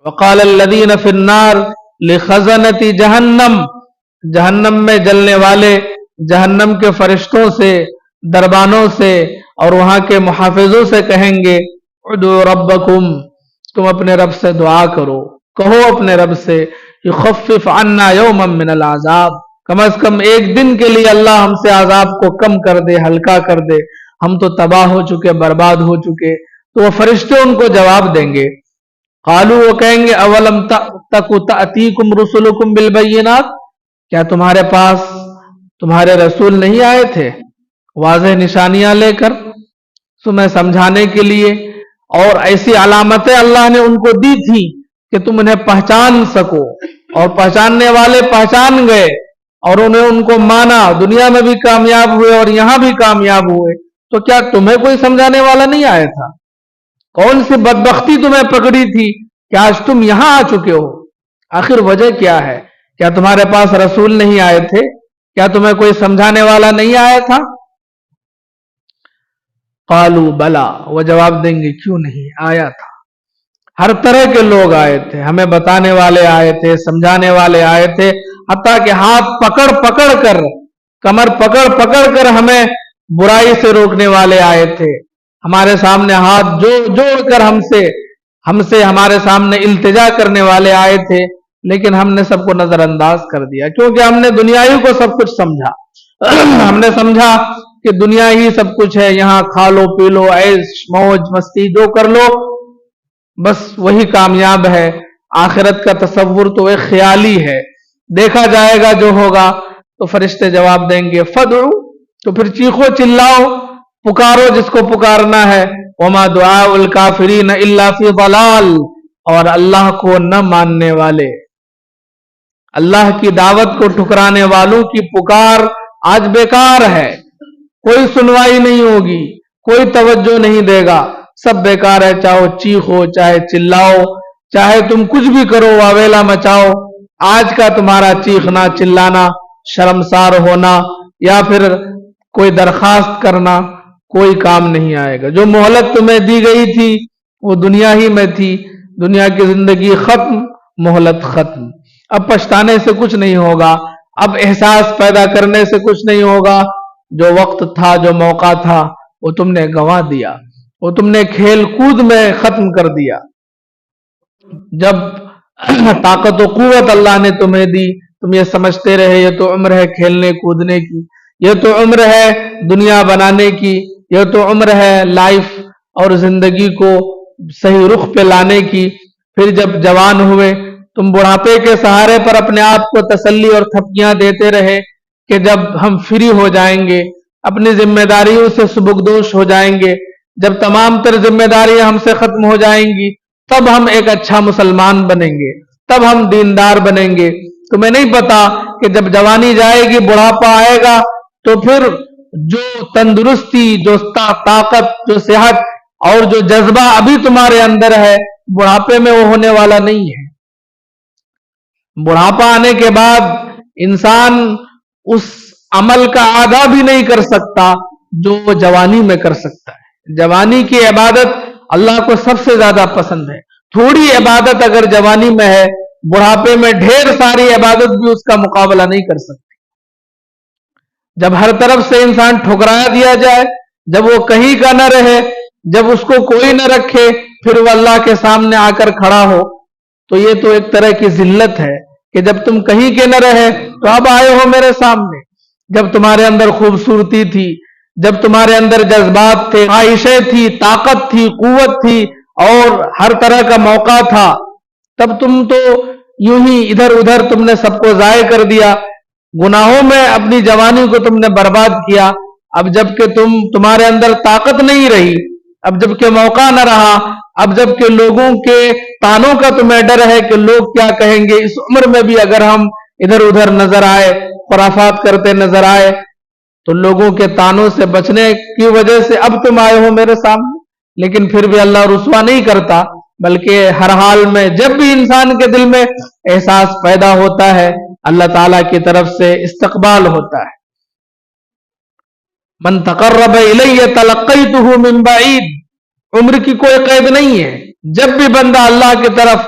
وقال الذین فی النار لخزنۃ جہنم، جہنم میں جلنے والے جہنم کے فرشتوں سے، دربانوں سے اور وہاں کے محافظوں سے کہیں گے ادعوا ربکم، تم اپنے رب سے دعا کرو، کہو اپنے رب سے یخفف عنا یوما من العذاب، کم از کم ایک دن کے لیے اللہ ہم سے عذاب کو کم کر دے، ہلکا کر دے، ہم تو تباہ ہو چکے، برباد ہو چکے۔ تو وہ فرشتے ان کو جواب دیں گے، قالوا، وہ کہیں گے اولم تک تأتیکم رسلکم بالبینات، کیا تمہارے پاس تمہارے رسول نہیں آئے تھے واضح نشانیاں لے کر تمہیں سمجھانے کے لیے، اور ایسی علامتیں اللہ نے ان کو دی تھی کہ تم انہیں پہچان سکو، اور پہچاننے والے پہچان گئے اور انہیں ان کو مانا، دنیا میں بھی کامیاب ہوئے اور یہاں بھی کامیاب ہوئے، تو کیا تمہیں کوئی سمجھانے والا نہیں آیا تھا؟ کون سی بدبختی تمہیں پکڑی تھی کہ آج تم یہاں آ چکے ہو؟ آخر وجہ کیا ہے؟ کیا تمہارے پاس رسول نہیں آئے تھے؟ کیا تمہیں کوئی سمجھانے والا نہیں آیا تھا؟ قالوا بلا، وہ جواب دیں گے کیوں نہیں، آیا تھا، ہر طرح کے لوگ آئے تھے، ہمیں بتانے والے آئے تھے، سمجھانے والے آئے تھے، حتیٰ کہ ہاتھ پکڑ پکڑ کر، کمر پکڑ پکڑ کر ہمیں برائی سے روکنے والے آئے تھے، ہمارے سامنے ہاتھ جوڑ کر ہم سے ہمارے سامنے التجا کرنے والے آئے تھے، لیکن ہم نے سب کو نظر انداز کر دیا، کیونکہ ہم نے دنیائی کو سب کچھ سمجھا ہم نے سمجھا کہ دنیا ہی سب کچھ ہے، یہاں کھا لو پی لو، عیش موج مستی جو کر لو بس وہی کامیاب ہے، آخرت کا تصور تو ایک خیالی ہے، دیکھا جائے گا جو ہوگا۔ تو فرشتے جواب دیں گے فدعو، تو پھر چیخو چلاؤ، پکارو جس کو پکارنا ہے، وما دعاء الکافرین الا فی ضلال، اور اللہ کو نہ ماننے والے، اللہ کی دعوت کو ٹھکرانے والوں کی پکار آج بیکار ہے، کوئی سنوائی نہیں ہوگی، کوئی توجہ نہیں دے گا، سب بیکار ہے، چاہے چیخو، چاہے چلاؤ، چاہے تم کچھ بھی کرو، واویلا مچاؤ، آج کا تمہارا چیخنا چلانا، شرمسار ہونا یا پھر کوئی درخواست کرنا کوئی کام نہیں آئے گا۔ جو مہلت تمہیں دی گئی تھی وہ دنیا ہی میں تھی، دنیا کی زندگی ختم، مہلت ختم، اب پچھتانے سے کچھ نہیں ہوگا، اب احساس پیدا کرنے سے کچھ نہیں ہوگا، جو وقت تھا، جو موقع تھا وہ تم نے گنوا دیا، وہ تم نے کھیل کود میں ختم کر دیا۔ جب طاقت و قوت اللہ نے تمہیں دی، تم یہ سمجھتے رہے یہ تو عمر ہے کھیلنے کودنے کی، یہ تو عمر ہے دنیا بنانے کی، یہ تو عمر ہے لائف اور زندگی کو صحیح رخ پہ لانے کی۔ پھر جب جوان ہوئے تم بڑھاپے کے سہارے پر اپنے آپ کو تسلی اور تھپکیاں دیتے رہے کہ جب ہم فری ہو جائیں گے، اپنی ذمہ داریوں سے سبکدوش ہو جائیں گے، جب تمام تر ذمہ داریاں ہم سے ختم ہو جائیں گی، تب ہم ایک اچھا مسلمان بنیں گے، تب ہم دیندار بنیں گے۔ تمہیں نہیں پتا کہ جب جوانی جائے گی، بڑھاپا آئے گا، تو پھر جو تندرستی، جو طاقت، جو صحت اور جو جذبہ ابھی تمہارے اندر ہے، بڑھاپے میں وہ ہونے والا نہیں ہے۔ بڑھاپا آنے کے بعد انسان اس عمل کا آدھا بھی نہیں کر سکتا جو وہ جوانی میں کر سکتا ہے۔ جوانی کی عبادت اللہ کو سب سے زیادہ پسند ہے، تھوڑی عبادت اگر جوانی میں ہے، بڑھاپے میں ڈھیر ساری عبادت بھی اس کا مقابلہ نہیں کر سکتی۔ جب ہر طرف سے انسان ٹھکرایا دیا جائے، جب وہ کہیں کا نہ رہے، جب اس کو کوئی نہ رکھے، پھر وہ اللہ کے سامنے آ کر کھڑا ہو، تو یہ تو ایک طرح کی ذلت ہے کہ جب تم کہیں کے نہ رہے تو اب آئے ہو میرے سامنے۔ جب تمہارے اندر خوبصورتی تھی، جب تمہارے اندر جذبات تھے، خواہشیں تھی، طاقت تھی، قوت تھی اور ہر طرح کا موقع تھا، تب تم تو یوں ہی ادھر ادھر تم نے سب کو ضائع کر دیا، گناہوں میں اپنی جوانی کو تم نے برباد کیا۔ اب جب کہ تمہارے اندر طاقت نہیں رہی، اب جب کہ موقع نہ رہا، اب جب کہ لوگوں کے تانوں کا تمہیں ڈر ہے کہ لوگ کیا کہیں گے، اس عمر میں بھی اگر ہم ادھر ادھر نظر آئے، خرافات کرتے نظر آئے، تو لوگوں کے تانوں سے بچنے کی وجہ سے اب تم آئے ہو میرے سامنے۔ لیکن پھر بھی اللہ رسوا نہیں کرتا، بلکہ ہر حال میں جب بھی انسان کے دل میں احساس پیدا ہوتا ہے، اللہ تعالیٰ کی طرف سے استقبال ہوتا ہے۔ من تقرب الی تلقیتہ من بعید، عمر کی کوئی قید نہیں ہے، جب بھی بندہ اللہ کی طرف